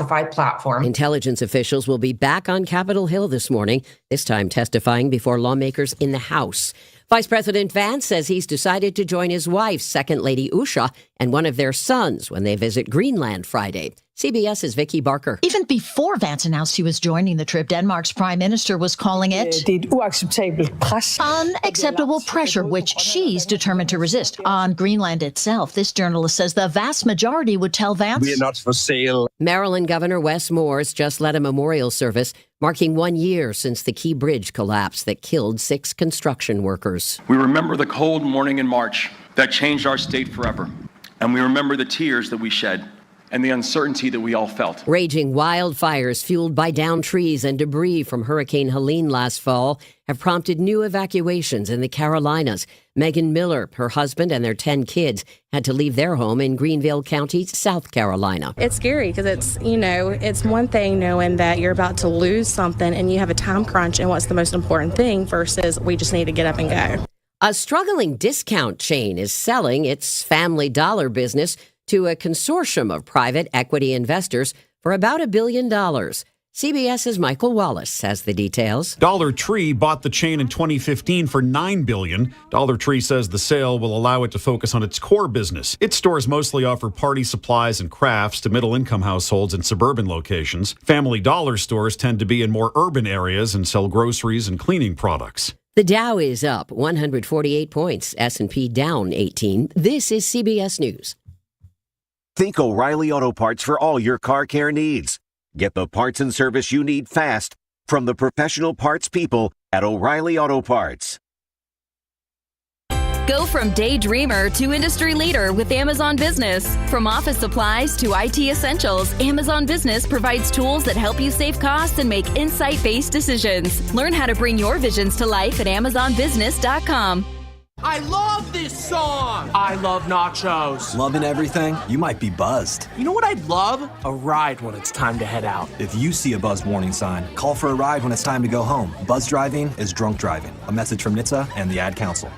platform. Intelligence officials will be back on Capitol Hill this morning, this time testifying before lawmakers in the House. Vice President Vance says he's decided to join his wife, Second Lady Usha, and one of their sons when they visit Greenland Friday. CBS's Vicki Barker. Even before Vance announced he was joining the trip, Denmark's prime minister was calling it unacceptable pressure, which she's determined to resist. On Greenland itself, this journalist says the vast majority would tell Vance, "We are not for sale." Maryland Governor Wes Moores just led a memorial service marking 1 year since the Key Bridge collapse that killed 6 construction workers. We remember the cold morning in March that changed our state forever. And we remember the tears that we shed and the uncertainty that we all felt. Raging wildfires fueled by downed trees and debris from Hurricane Helene last fall have prompted new evacuations in the Carolinas. Megan Miller, her husband, and their 10 kids had to leave their home in Greenville County, South Carolina. It's scary because it's one thing knowing that you're about to lose something and you have a time crunch and what's the most important thing versus we just need to get up and go. A struggling discount chain is selling its Family Dollar business to a consortium of private equity investors for about $1 billion. CBS's Michael Wallace has the details. Dollar Tree bought the chain in 2015 for $9 billion. Dollar Tree says the sale will allow it to focus on its core business. Its stores mostly offer party supplies and crafts to middle-income households in suburban locations. Family Dollar stores tend to be in more urban areas and sell groceries and cleaning products. The Dow is up 148 points, S&P down 18. This is CBS News. Think O'Reilly Auto Parts for all your car care needs. Get the parts and service you need fast from the professional parts people at O'Reilly Auto Parts. Go from daydreamer to industry leader with Amazon Business. From office supplies to IT essentials, Amazon Business provides tools that help you save costs and make insight-based decisions. Learn how to bring your visions to life at AmazonBusiness.com. I love this song! I love nachos. Loving everything? You might be buzzed. You know what I'd love? A ride when it's time to head out. If you see a buzzed warning sign, call for a ride when it's time to go home. Buzz driving is drunk driving. A message from NHTSA and the Ad Council.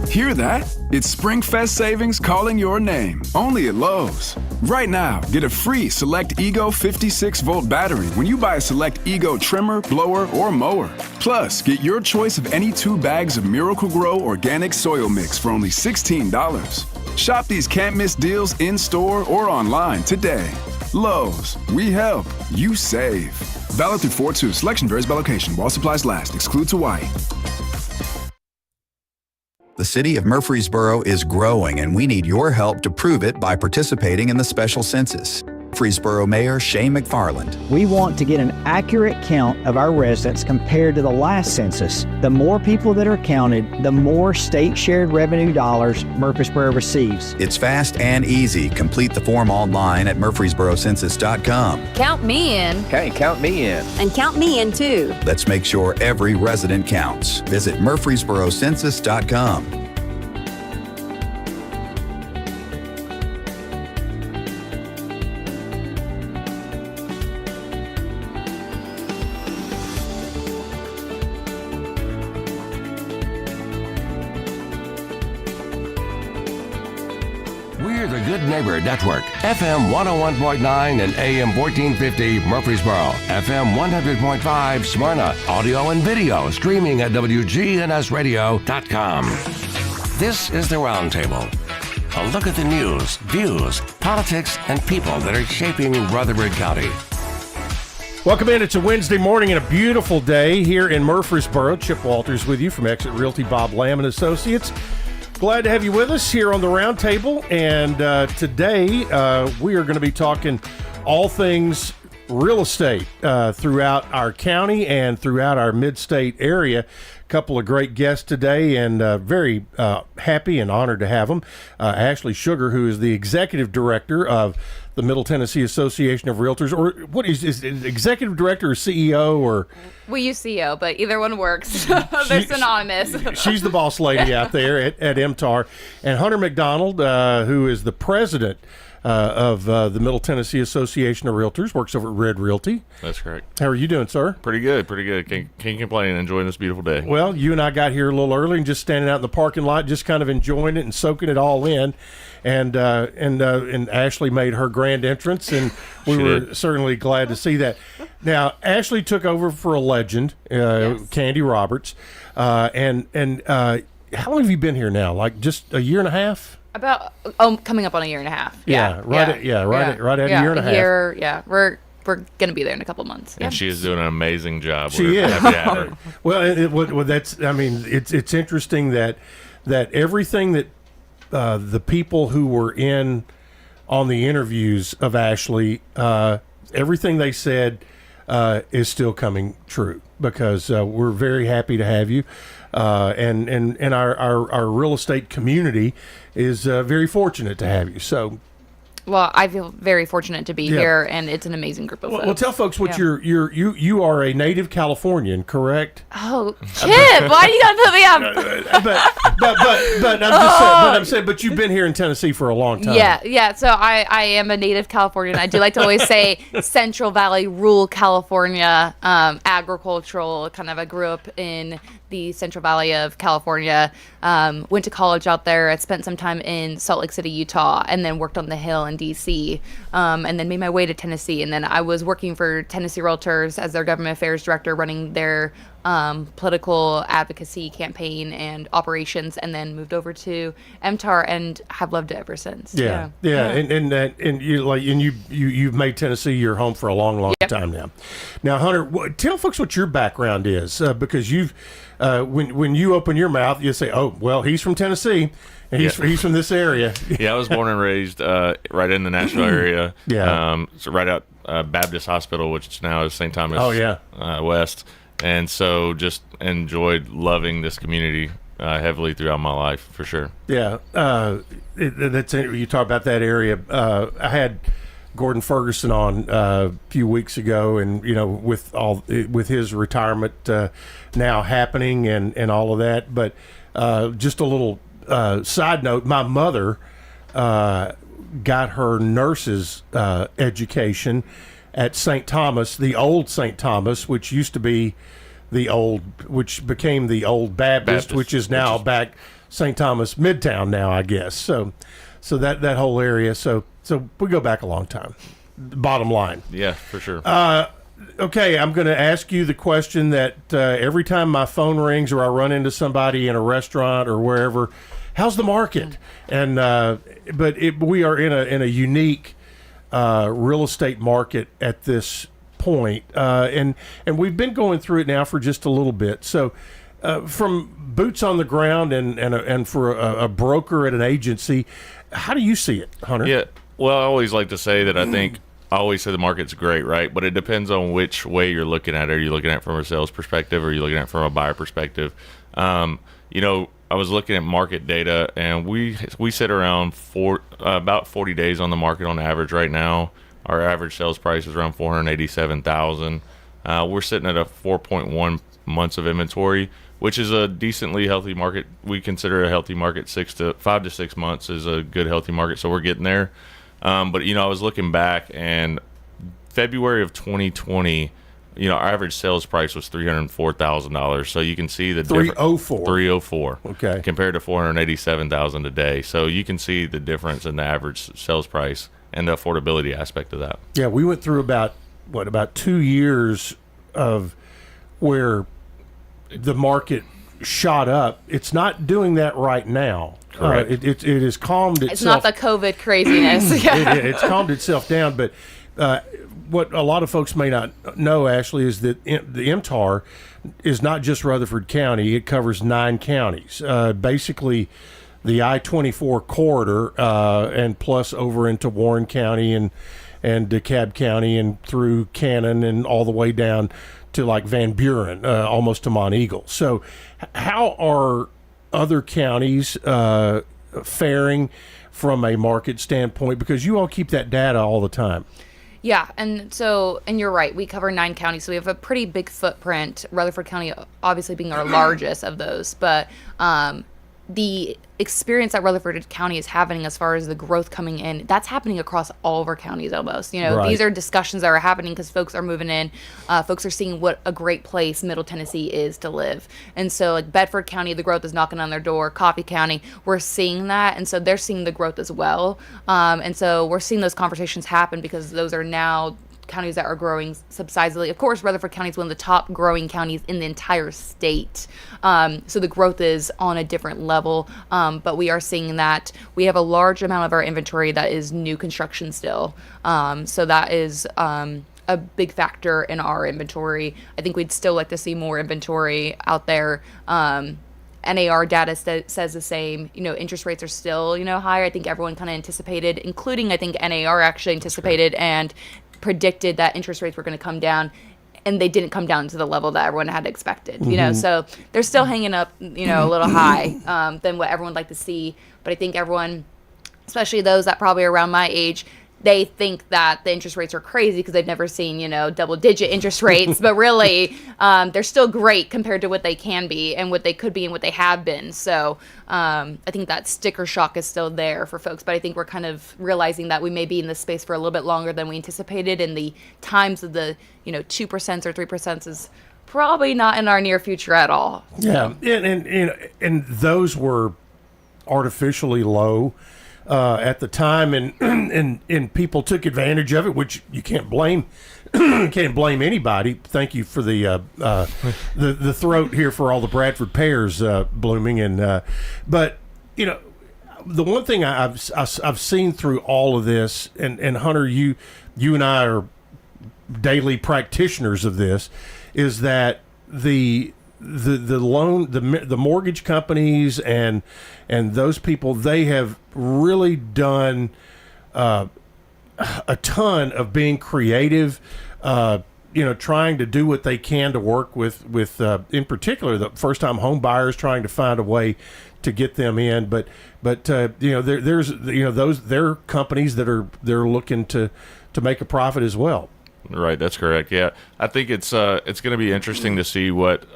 Hear that? It's SpringFest savings calling your name, only at Lowe's. Right now, get a free Select Ego 56-volt battery when you buy a Select Ego trimmer, blower, or mower. Plus, get your choice of any 2 bags of Miracle-Gro organic soil mix for only $16. Shop these can't-miss deals in-store or online today. Lowe's, we help, you save. Valid through 4/2. Selection varies by location. While supplies last. Excludes Hawaii. The city of Murfreesboro is growing, and we need your help to prove it by participating in the special census. Murfreesboro Mayor Shane McFarland. We want to get an accurate count of our residents compared to the last census. The more people that are counted, the more state shared revenue dollars Murfreesboro receives. It's fast and easy. Complete the form online at murfreesborocensus.com. Count me in. Okay, count me in. And count me in too. Let's make sure every resident counts. Visit murfreesborocensus.com. We're the Good Neighbor Network, FM 101.9 and AM 1450 Murfreesboro, FM 100.5 Smyrna, audio and video streaming at wgnsradio.com. This is the Roundtable. A look at the news, views, politics, and people that are shaping Rutherford County. Welcome in. It's a Wednesday morning and a beautiful day here in Murfreesboro. Chip Walters with you from Exit Realty, Bob Lamb and Associates. Glad to have you with us here on the Roundtable, and today we are going to be talking all things real estate throughout our county and throughout our mid-state area. A couple of great guests today, and very happy and honored to have them. Ashley Sugar, who is the executive director of the Middle Tennessee Association of Realtors, or what is it, executive director or CEO, or? We use CEO, but either one works. They're synonymous. She's the boss lady out there at MTAR. And Hunter McDonald, who is the president of the Middle Tennessee Association of Realtors, works over at Red Realty. That's correct. How are you doing, sir? Pretty good. Can't complain. Enjoying this beautiful day. Well, you and I got here a little early and just standing out in the parking lot, just kind of enjoying it and soaking it all in. And Ashley made her grand entrance, and we were certainly glad to see that. Now, Ashley took over for a legend, Candy Roberts, and how long have you been here now? Like just a year and a half? About coming up on a year and a half. Right at a year and a half. We're going to be there in a couple months. And she is doing an amazing job. She is. Happy to have her. Well, that's. I mean, it's interesting that everything that the people who were in on the interviews of Ashley, everything they said is still coming true, because we're very happy to have you, and our real estate community is very fortunate to have you. So. Well, I feel very fortunate to be here, and it's an amazing group of folks. Well, tell folks what you are a native Californian, correct? Oh, Chip, why do you gotta put me up? But I'm saying, but you've been here in Tennessee for a long time. Yeah. So I am a native Californian. I do like to always say Central Valley, rural California, agricultural. I grew up in the Central Valley of California, went to college out there. I spent some time in Salt Lake City, Utah, and then worked on the Hill in DC, and then made my way to Tennessee. And then I was working for Tennessee Realtors as their government affairs director, running their political advocacy campaign and operations, and then moved over to MTAR and have loved it ever since. Yeah. And you've made Tennessee your home for a long time now. Now, Hunter, tell folks what your background is, because you've when you open your mouth, you say, "Oh, well, he's from Tennessee, and he's from this area." Yeah, I was born and raised right in the Nashville area. So right out Baptist Hospital, which now is St. Thomas. West. And so just enjoyed loving this community heavily throughout my life, for sure. Yeah, you talk about that area. I had Gordon Ferguson on a few weeks ago, and with his retirement now happening and all of that. But just a little side note: my mother got her nurse's education at St. Thomas, the old St. Thomas, which used to be which became the old Baptist, which is now back St. Thomas Midtown now, I guess. So that whole area. So we go back a long time. Bottom line. Yeah, for sure. Okay, I'm going to ask you the question that every time my phone rings or I run into somebody in a restaurant or wherever, how's the market? And we are in a unique real estate market at this point, and we've been going through it now for just a little bit. So, from boots on the ground and for a broker at an agency, how do you see it, Hunter? Yeah, well, I always like to say that I always say the market's great, right? But it depends on which way you're looking at it. Are you looking at it from a sales perspective, or are you looking at it from a buyer perspective? I was looking at market data, and we sit around about 40 days on the market on average right now. Our average sales price is around $487,000. We're sitting at a 4.1 months of inventory, which is a decently healthy market. We consider a healthy market 5 to 6 months is a good healthy market, so we're getting there. But I was looking back, and February of 2020. Our average sales price was $304,000. So you can see the difference. $304. Okay. Compared to $487,000 a day. So you can see the difference in the average sales price and the affordability aspect of that. Yeah, we went through about 2 years of where the market shot up. It's not doing that right now. Correct. It has calmed itself. It's not the COVID craziness. It's calmed itself down, but what a lot of folks may not know, Ashley, is that the MTAR is not just Rutherford County. It covers 9 counties. Basically, the I-24 corridor, and plus over into Warren County and DeKalb County and through Cannon and all the way down to like Van Buren, almost to Mont Eagle. So how are other counties faring from a market standpoint? Because you all keep that data all the time. Yeah, and you're right. We cover 9 counties, so we have a pretty big footprint. Rutherford County, obviously, being our largest of those, but the experience that Rutherford County is having as far as the growth coming in, that's happening across all of our counties almost. Right. These are discussions that are happening because folks are moving in. Folks are seeing what a great place Middle Tennessee is to live. And so like Bedford County, the growth is knocking on their door. Coffee County, we're seeing that. And so they're seeing the growth as well. And so we're seeing those conversations happen because those are now counties that are growing subsidizely. Of course, Rutherford County is one of the top growing counties in the entire state. So the growth is on a different level. But we are seeing that we have a large amount of our inventory that is new construction still. So that is a big factor in our inventory. I think we'd still like to see more inventory out there. NAR data says the same. Interest rates are still, higher. I think everyone kind of anticipated, including I think NAR actually anticipated and predicted that interest rates were going to come down, and they didn't come down to the level that everyone had expected. So they're still hanging up, a little high than what everyone would like to see. But I think everyone, especially those that probably are around my age, they think that the interest rates are crazy because they've never seen, double-digit interest rates. But really, they're still great compared to what they can be and what they could be and what they have been. So I think that sticker shock is still there for folks. But I think we're kind of realizing that we may be in this space for a little bit longer than we anticipated. And the times of the, 2% or 3% is probably not in our near future at all. Yeah, and those were artificially low at the time, and people took advantage of it, which you can't blame. Can't blame anybody. Thank you for the throat here for all the Bradford pears blooming, and but the one thing I've seen through all of this, and Hunter, you and I are daily practitioners of this, is that the mortgage companies and those people, they have really done a ton of being creative, trying to do what they can to work with in particular the first time home buyers, trying to find a way to get them in. But there's there are companies they're looking to make a profit as well. Right, that's correct. Yeah, I think it's going to be interesting to see what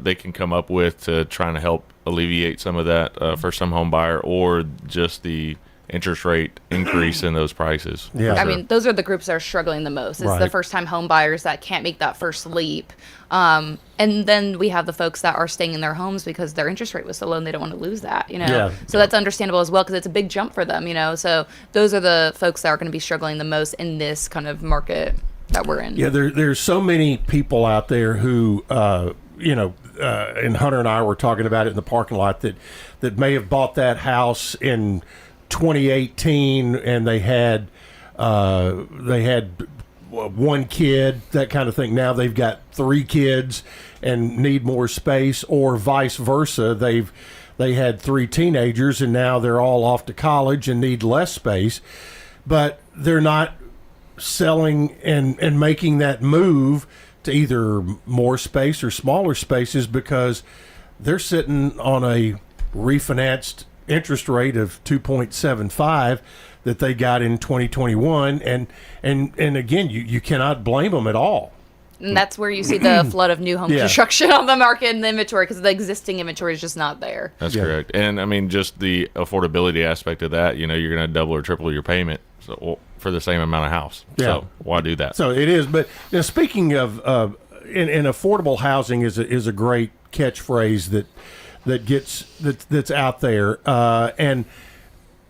they can come up with to trying to help alleviate some of that first-time home buyer or just the interest rate increase in those prices. Yeah, I mean, those are the groups that are struggling the most. It's the first-time home buyers that can't make that first leap. And then we have the folks that are staying in their homes because their interest rate was so low and they don't want to lose that, Yeah. So that's understandable as well because it's a big jump for them, So those are the folks that are going to be struggling the most in this kind of market that we're in. Yeah, there's so many people out there who, and Hunter and I were talking about it in the parking lot that may have bought that house in 2018 and they had one kid, that kind of thing. Now they've got 3 kids and need more space, or vice versa. They had 3 teenagers and now they're all off to college and need less space, but they're not selling and making that move to either more space or smaller spaces because they're sitting on a refinanced interest rate of 2.75 that they got in 2021, and again, you cannot blame them at all. And that's where you see the flood of new home construction on the market and the inventory because the existing inventory is just not there. That's correct. And I mean, just the affordability aspect of that, you're going to double or triple your payment for the same amount of house. Yeah. So why do that? So it is. But speaking of, and affordable housing is a great catchphrase that's out there.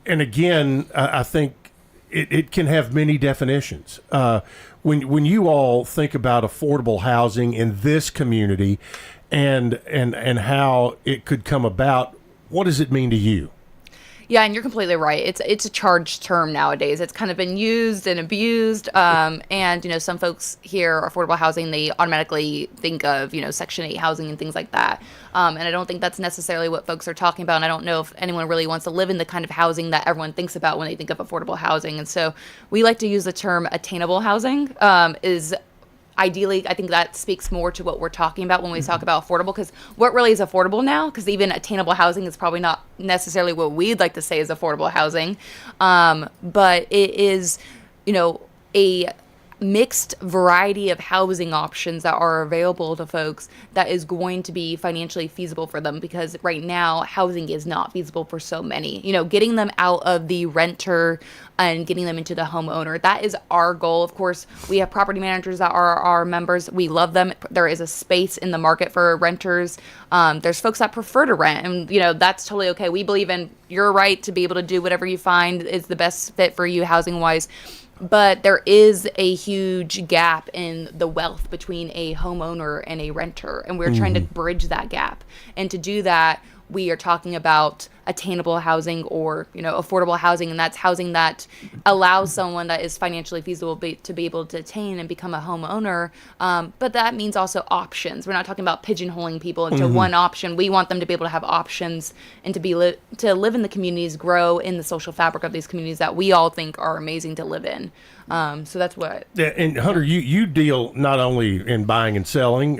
And again, I think it can have many definitions. When you all think about affordable housing in this community and how it could come about, what does it mean to you? Yeah, and you're completely right. It's a charged term nowadays. It's kind of been used and abused. And some folks hear affordable housing, they automatically think of Section 8 housing and things like that. And I don't think that's necessarily what folks are talking about. And I don't know if anyone really wants to live in the kind of housing that everyone thinks about when they think of affordable housing. And so we like to use the term attainable housing. Is ideally, I think that speaks more to what we're talking about when we talk about affordable, because what really is affordable now, because even attainable housing is probably not necessarily what we'd like to say is affordable housing, but it is, a mixed variety of housing options that are available to folks that is going to be financially feasible for them, because right now housing is not feasible for so many. Getting them out of the renter and getting them into the homeowner, that is our goal. Of course, we have property managers that are our members. We love them. There is a space in the market for renters. There's folks that prefer to rent, and that's totally okay. We believe in your right to be able to do whatever you find is the best fit for you housing wise. But there is a huge gap in the wealth between a homeowner and a renter, and we're trying to bridge that gap. And to do that, we are talking about attainable housing or affordable housing, and that's housing that allows someone that is financially feasible to be able to attain and become a homeowner. But that means also options. We're not talking about pigeonholing people into one option. We want them to be able to have options and to live in the communities, grow in the social fabric of these communities that we all think are amazing to live in. So that's what. Yeah, and Hunter, you deal not only in buying and selling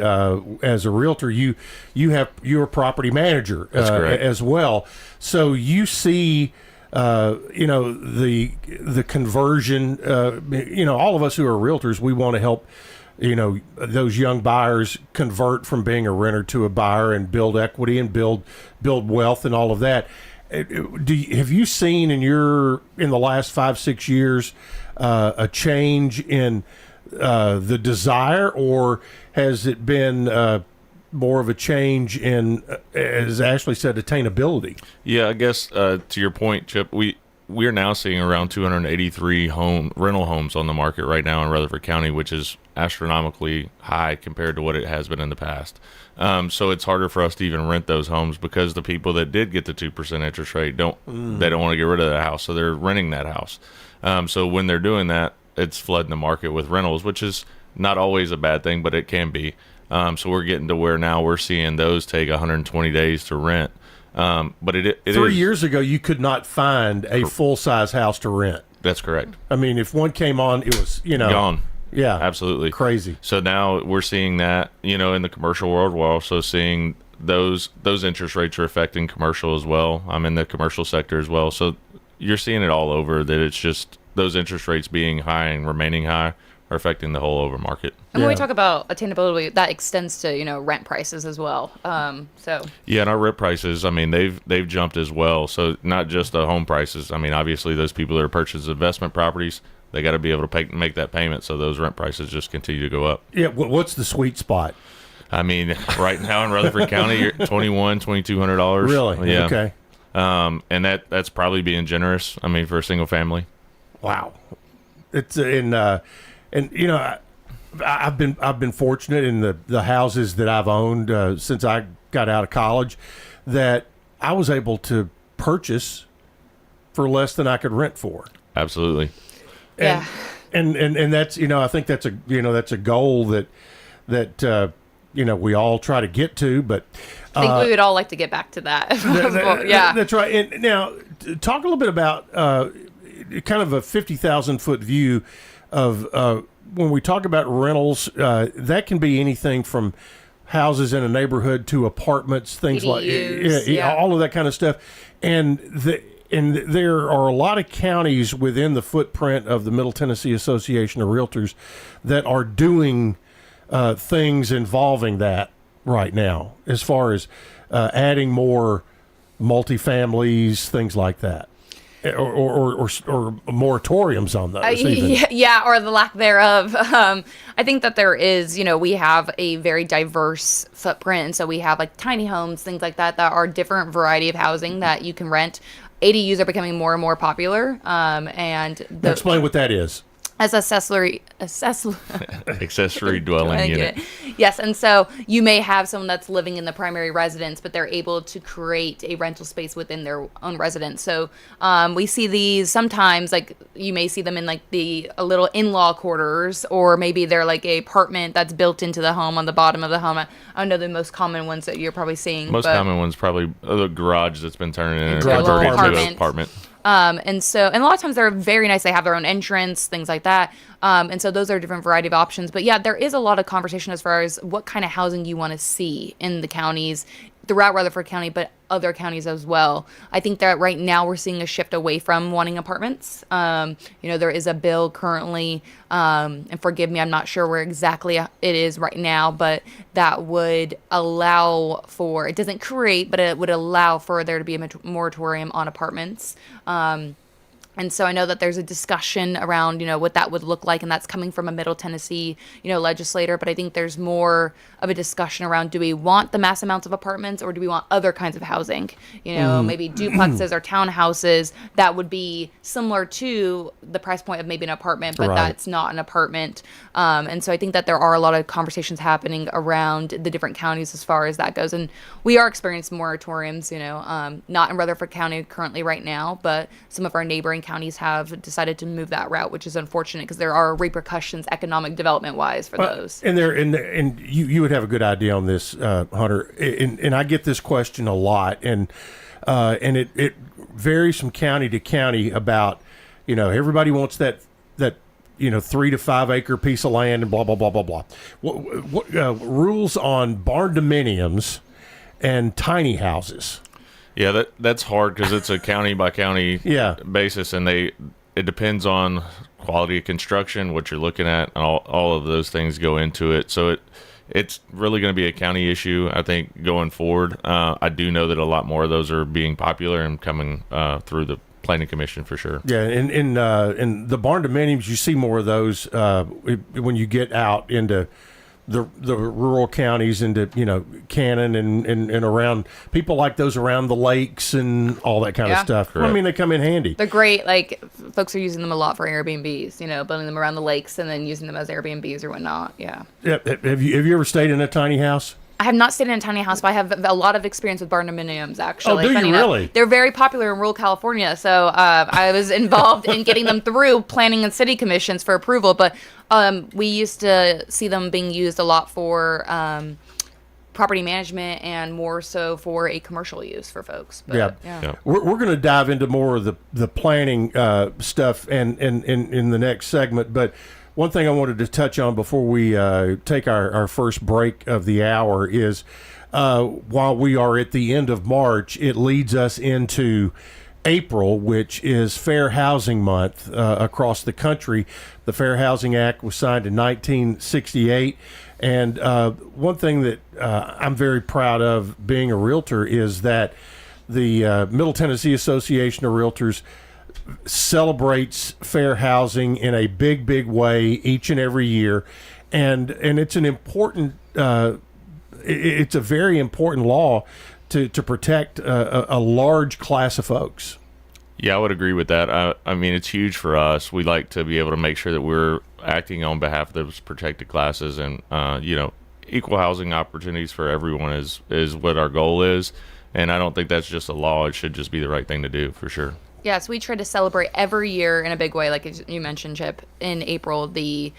as a realtor. You're a property manager as well. So you see, the conversion. All of us who are realtors, we want to help, those young buyers convert from being a renter to a buyer and build equity and build wealth and all of that. Have you seen in the last 5-6 years a change in the desire, or has it been more of a change in, as Ashley said, attainability? Yeah, I guess to your point, Chip, we are now seeing around 283 rental homes on the market right now in Rutherford County, which is astronomically high compared to what it has been in the past. So it's harder for us to even rent those homes because the people that did get the 2% interest rate don't want to get rid of that house, so they're renting that house. So when they're doing that, it's flooding the market with rentals, which is not always a bad thing, but it can be. So we're getting to where now we're seeing those take 120 days to rent. But it 3 years ago, you could not find a full-size house to rent. That's correct. I mean, if one came on, it was, gone. Yeah, absolutely crazy. So now we're seeing that, in the commercial world. We're also seeing those interest rates are affecting commercial as well. I'm in the commercial sector as well. So you're seeing it all over, that it's just those interest rates being high and remaining high are affecting the whole over market. And when we talk about attainability, that extends to rent prices as well. Yeah, and our rent prices, I mean, they've jumped as well. So not just the home prices. I mean, obviously those people that are purchasing investment properties, they got to be able to make that payment. So those rent prices just continue to go up. Yeah, what's the sweet spot? I mean, right now in Rutherford County, you're $2,200. Really? Yeah. Okay. And that's probably being generous. I mean, for a single family. Wow. It's I've been fortunate in the houses that I've owned since I got out of college, that I was able to purchase for less than I could rent for. Absolutely. Yeah. And that's, I think that's a goal that we all try to get to, but I think we would all like to get back to that. Yeah. That's right. And now talk a little bit about kind of a 50,000 foot view of when we talk about rentals, that can be anything from houses in a neighborhood to apartments, things PDUs, like all of that kind of stuff. And there are a lot of counties within the footprint of the Middle Tennessee Association of Realtors that are doing things involving that right now, as far as adding more multifamilies, things like that. Or moratoriums on those. Yeah, or the lack thereof. I think that there is, we have a very diverse footprint. And so we have like tiny homes, things like that are different variety of housing that you can rent. ADUs are becoming more and more popular. Explain what that is. As accessory dwelling unit. Yes, and so you may have someone that's living in the primary residence, but they're able to create a rental space within their own residence. So we see these sometimes, like you may see them in like a little in-law quarters, or maybe they're like a apartment that's built into the home on the bottom of the home. I know the most common ones that you're probably seeing. Most common ones probably the garage that's been turned into an apartment. And a lot of times they're very nice. They have their own entrance, things like that. And so those are a different variety of options. But yeah, there is a lot of conversation as far as what kind of housing you want to see in the counties. throughout Rutherford County, but other counties as well. I think that right now we're seeing a shift away from wanting apartments. There is a bill currently, and forgive me, I'm not sure where exactly it is right now, but that would allow for, it doesn't create, but it would allow for there to be a moratorium on apartments. And so I know that there's a discussion around, what that would look like, and that's coming from a Middle Tennessee, legislator. But I think there's more of a discussion around, do we want the mass amounts of apartments, or do we want other kinds of housing? Maybe duplexes or townhouses that would be similar to the price point of maybe an apartment, but that's not an apartment. And so I think that there are a lot of conversations happening around the different counties as far as that goes. And we are experiencing moratoriums, not in Rutherford County currently right now, but some of our neighboring counties have decided to move that route, which is unfortunate because there are repercussions economic development wise for those. And you would have a good idea on this, Hunter. And I get this question a lot, and it varies from county to county about, everybody wants that 3 to 5 acre piece of land and blah blah blah blah blah. What rules on barn dominiums and tiny houses? Yeah, that's hard because it's a county by county basis, and it depends on quality of construction, what you're looking at, and all of those things go into it. So it's really going to be a county issue, I think, going forward. I do know that a lot more of those are being popular and coming through the Planning Commission for sure. Yeah, in the barn dominiums, you see more of those when you get out into the rural counties, into Cannon and around. People like those around the lakes and all that kind of stuff. Correct. I mean, they come in handy. They're great. Like, folks are using them a lot for Airbnbs, building them around the lakes and then using them as Airbnbs or whatnot. Yeah. Have you ever stayed in a tiny house? I have not stayed in a tiny house, but I have a lot of experience with barn dominiums, actually. Oh, do you really? They're very popular in rural California, so I was involved in getting them through planning and city commissions for approval, but we used to see them being used a lot for property management and more so for a commercial use for folks. But, yeah. We're going to dive into more of the planning stuff and in the next segment, but one thing I wanted to touch on before we take our first break of the hour is while we are at the end of March, it leads us into April, which is Fair Housing Month across the country. The Fair Housing Act was signed in 1968. And one thing that I'm very proud of being a realtor is that the Middle Tennessee Association of Realtors celebrates fair housing in a big way each and every year, and it's an important it's a very important law to protect a large class of folks. Yeah, I would agree with that. I mean, it's huge for us. We like to be able to make sure that we're acting on behalf of those protected classes, and equal housing opportunities for everyone is what our goal is. And I don't think that's just a law. It should just be the right thing to do, for sure. Yes, we try to celebrate every year in a big way, like you mentioned, Chip, in April, the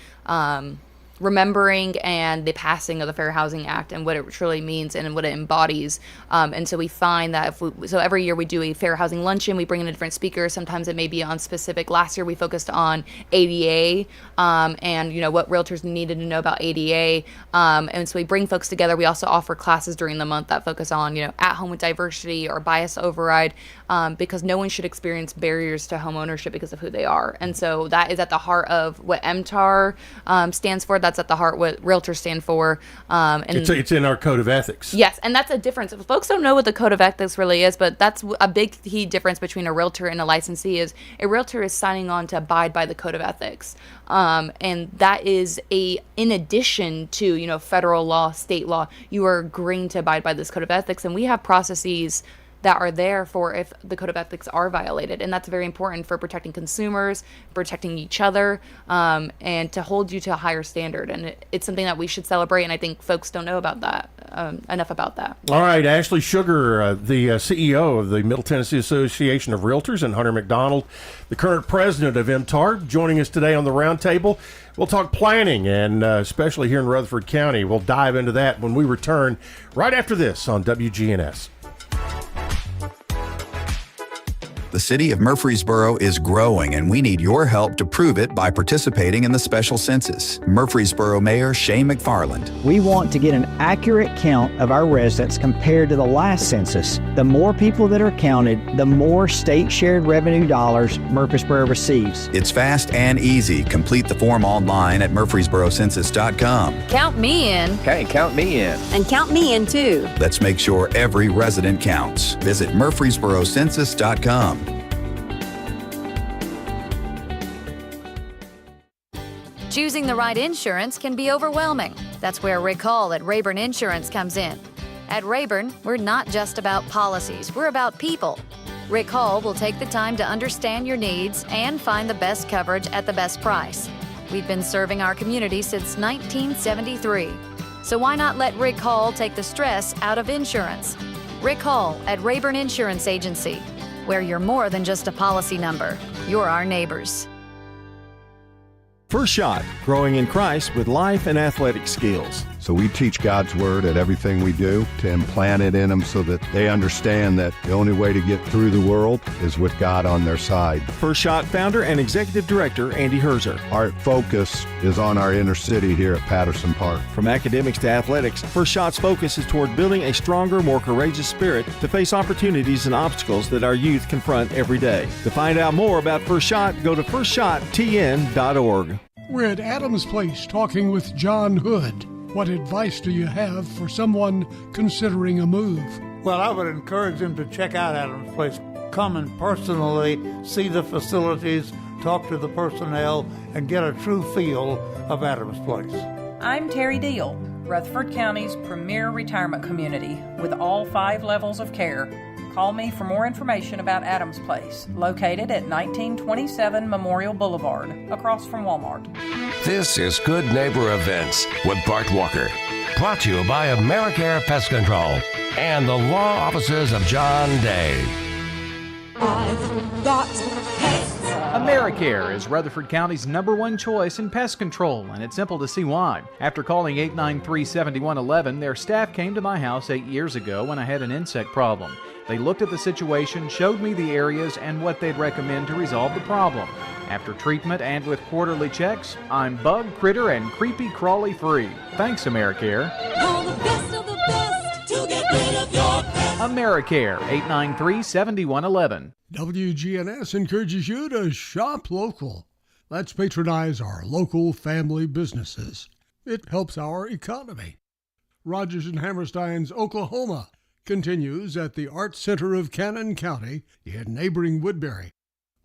remembering and the passing of the Fair Housing Act and what it truly means and what it embodies. And so we find that so every year we do a fair housing luncheon. We bring in a different speaker. Sometimes it may be on specific. Last year we focused on ADA and what realtors needed to know about ADA. And so we bring folks together. We also offer classes during the month that focus on at home with diversity or bias override, because no one should experience barriers to home ownership because of who they are. And so that is at the heart of what MTAR stands for. That's at the heart what realtors stand for. And it's in our code of ethics. Yes, and that's a difference. Folks don't know what the code of ethics really is, but that's a big key difference between a realtor and a licensee. Is a realtor is signing on to abide by the code of ethics. And that is in addition to, federal law, state law, you are agreeing to abide by this code of ethics. And we have processes that are there for if the code of ethics are violated. And that's very important for protecting consumers, protecting each other, and to hold you to a higher standard. And it's something that we should celebrate. And I think folks don't know about that, enough about that. All right, Ashley Sugar, the CEO of the Middle Tennessee Association of Realtors, and Hunter McDonald, the current president of MTAR, joining us today on the Roundtable. We'll talk planning, and especially here in Rutherford County. We'll dive into that when we return right after this on WGNS. The city of Murfreesboro is growing, and we need your help to prove it by participating in the special census. Murfreesboro Mayor Shane McFarland. We want to get an accurate count of our residents compared to the last census. The more people that are counted, the more state shared revenue dollars Murfreesboro receives. It's fast and easy. Complete the form online at murfreesborocensus.com. Count me in. Hey, count me in. And count me in too. Let's make sure every resident counts. Visit murfreesborocensus.com. Choosing the right insurance can be overwhelming. That's where Rick Hall at Rayburn Insurance comes in. At Rayburn, we're not just about policies, we're about people. Rick Hall will take the time to understand your needs and find the best coverage at the best price. We've been serving our community since 1973. So why not let Rick Hall take the stress out of insurance? Rick Hall at Rayburn Insurance Agency, where you're more than just a policy number. You're our neighbors. First Shot, growing in Christ with life and athletic skills. So we teach God's Word at everything we do to implant it in them so that they understand that the only way to get through the world is with God on their side. First Shot founder and executive director Andy Herzer. Our focus is on our inner city here at Patterson Park. From academics to athletics, First Shot's focus is toward building a stronger, more courageous spirit to face opportunities and obstacles that our youth confront every day. To find out more about First Shot, go to firstshottn.org. We're at Adams Place talking with John Hood. What advice do you have for someone considering a move? Well, I would encourage them to check out Adams Place. Come and personally see the facilities, talk to the personnel, and get a true feel of Adams Place. I'm Terry Deal, Rutherford County's premier retirement community with all 5 levels of care. Call me for more information about Adams Place, located at 1927 Memorial Boulevard, across from Walmart. This is Good Neighbor Events with Bart Walker. Brought to you by AmeriCare Pest Control and the law offices of John Day. I've got pests. AmeriCare is Rutherford County's #1 choice in pest control, and it's simple to see why. After calling 893-7111, their staff came to my house 8 years ago when I had an insect problem. They looked at the situation, showed me the areas and what they'd recommend to resolve the problem. After treatment and with quarterly checks, I'm bug, critter, and creepy crawly free. Thanks, AmeriCare. Call the best of the best to get rid of your pest. AmeriCare, 893-7111. WGNS encourages you to shop local. Let's patronize our local family businesses. It helps our economy. Rogers and Hammerstein's Oklahoma continues at the Art Center of Cannon County in neighboring Woodbury,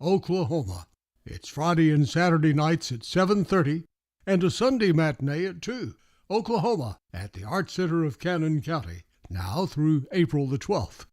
Oklahoma. It's Friday and Saturday nights at 7:30 and a Sunday matinee at 2. Oklahoma at the Art Center of Cannon County, now through April the 12th.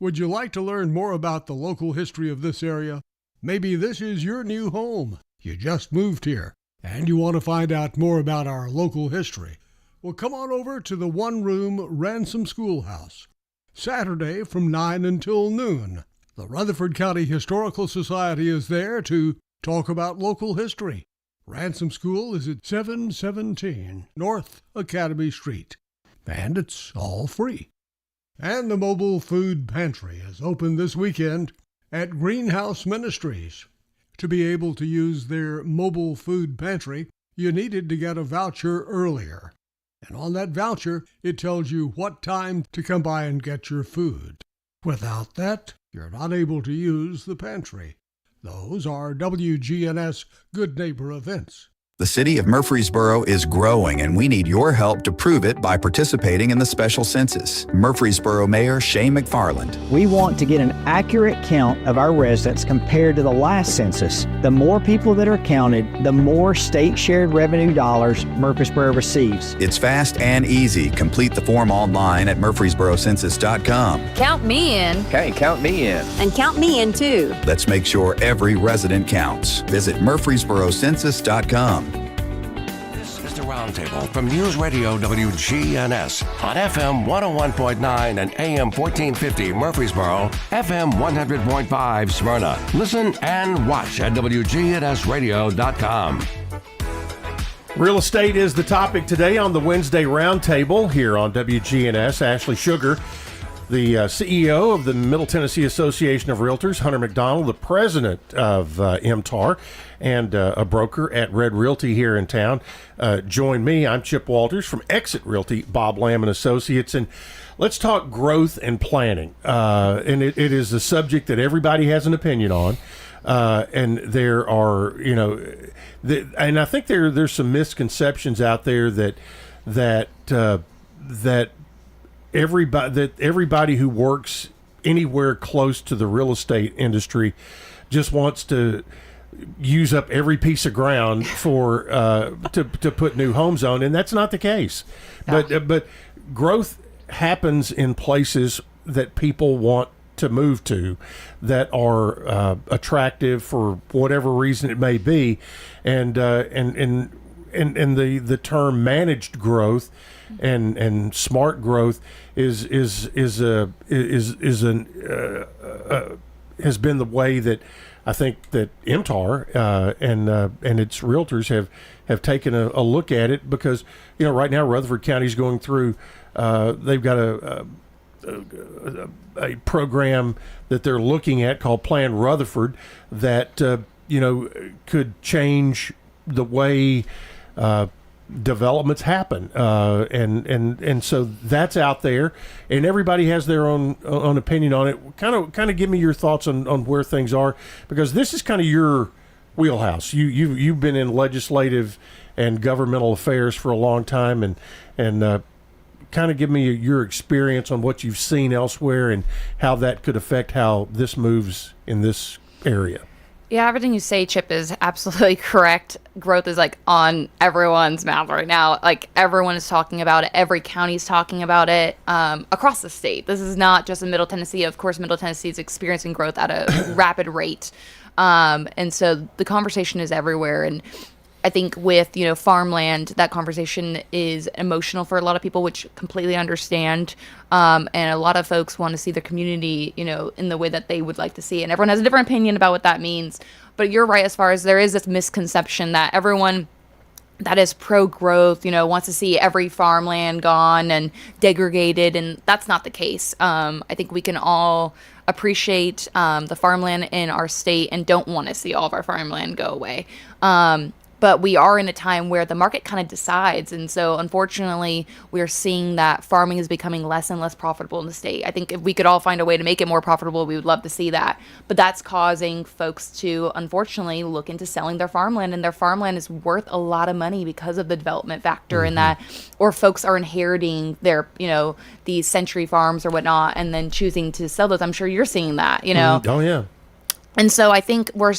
Would you like to learn more about the local history of this area? Maybe this is your new home. You just moved here and you want to find out more about our local history. Well, come on over to the one-room Ransom Schoolhouse, Saturday from 9 until noon. The Rutherford County Historical Society is there to talk about local history. Ransom School is at 717 North Academy Street, and it's all free. And the Mobile Food Pantry is open this weekend at Greenhouse Ministries. To be able to use their Mobile Food Pantry, you needed to get a voucher earlier. And on that voucher, it tells you what time to come by and get your food. Without that, you're not able to use the pantry. Those are WGNS Good Neighbor events. The city of Murfreesboro is growing, and we need your help to prove it by participating in the special census. Murfreesboro Mayor Shane McFarland. We want to get an accurate count of our residents compared to the last census. The more people that are counted, the more state shared revenue dollars Murfreesboro receives. It's fast and easy. Complete the form online at murfreesborocensus.com. Count me in. Hey, count me in. And count me in too. Let's make sure every resident counts. Visit murfreesborocensus.com. Roundtable from News Radio WGNS on FM 101.9 and AM 1450 Murfreesboro, FM 100.5 Smyrna. Listen and watch at wgnsradio.com. Real estate is the topic today on the Wednesday Roundtable here on WGNS. Ashley Sugar the CEO of the Middle Tennessee Association of Realtors, Hunter McDonald, the president of MTAR, and a broker at Red Realty here in town. Join me. I'm Chip Walters from Exit Realty, Bob Lamb and Associates, and let's talk growth and planning. And it is a subject that everybody has an opinion on. And there are, and I think there's some misconceptions out there that everybody who works anywhere close to the real estate industry just wants to use up every piece of ground for to put new homes on, and that's not the case. Yeah. But growth happens in places that people want to move to, that are attractive for whatever reason it may be, and the term managed growth and smart growth has been the way that I think that MTAR and its realtors have taken a look at it, because right now Rutherford County is going through they've got a program that they're looking at called Plan Rutherford that could change the way developments happen, and so that's out there, and everybody has their own opinion on it. Kind of give me your thoughts on where things are, because this is kind of your wheelhouse. You've been in legislative and governmental affairs for a long time, and kind of give me your experience on what you've seen elsewhere and how that could affect how this moves in this area. Yeah, everything you say, Chip, is absolutely correct. Growth is on everyone's mouth right now. Everyone is talking about it. Every county's talking about it across the state. This is not just in Middle Tennessee. Of course, Middle Tennessee is experiencing growth at a rapid rate. And so the conversation is everywhere. And I think with, farmland, that conversation is emotional for a lot of people, which completely understand. And a lot of folks want to see their community, in the way that they would like to see it. And everyone has a different opinion about what that means. But you're right, as far as there is this misconception that everyone that is pro-growth, wants to see every farmland gone and degraded. And that's not the case. I think we can all appreciate the farmland in our state and don't want to see all of our farmland go away. But we are in a time where the market kind of decides. And so, unfortunately, we're seeing that farming is becoming less and less profitable in the state. I think if we could all find a way to make it more profitable, we would love to see that. But that's causing folks to, unfortunately, look into selling their farmland. And their farmland is worth a lot of money because of the development factor in that. Or folks are inheriting their, these century farms or whatnot, and then choosing to sell those. I'm sure you're seeing that, Oh, yeah. And so I think we're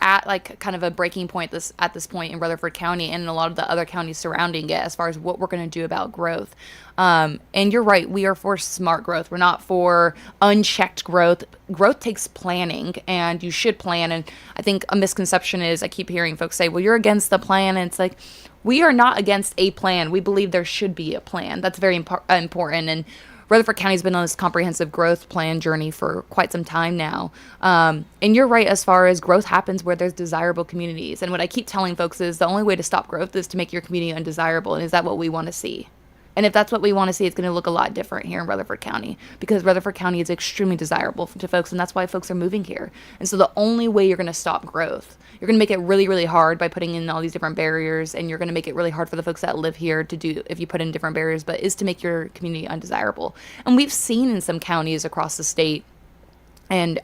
at kind of a breaking point at this point in Rutherford County and a lot of the other counties surrounding it as far as what we're going to do about growth. And you're right, we are for smart growth. We're not for unchecked growth. Growth takes planning, and you should plan. And I think a misconception is I keep hearing folks say, well, you're against the plan. And it's we are not against a plan. We believe there should be a plan. That's very important. And Rutherford County's been on this comprehensive growth plan journey for quite some time now. And you're right, as far as growth happens where there's desirable communities. And what I keep telling folks is the only way to stop growth is to make your community undesirable. And is that what we want to see? And if that's what we want to see, it's going to look a lot different here in Rutherford County, because Rutherford County is extremely desirable to folks, and that's why folks are moving here. And so the only way you're going to stop growth, you're going to make it really, really hard by putting in all these different barriers, and you're going to make it really hard for the folks that live here to do if you put in different barriers, but is to make your community undesirable. And we've seen in some counties across the state, and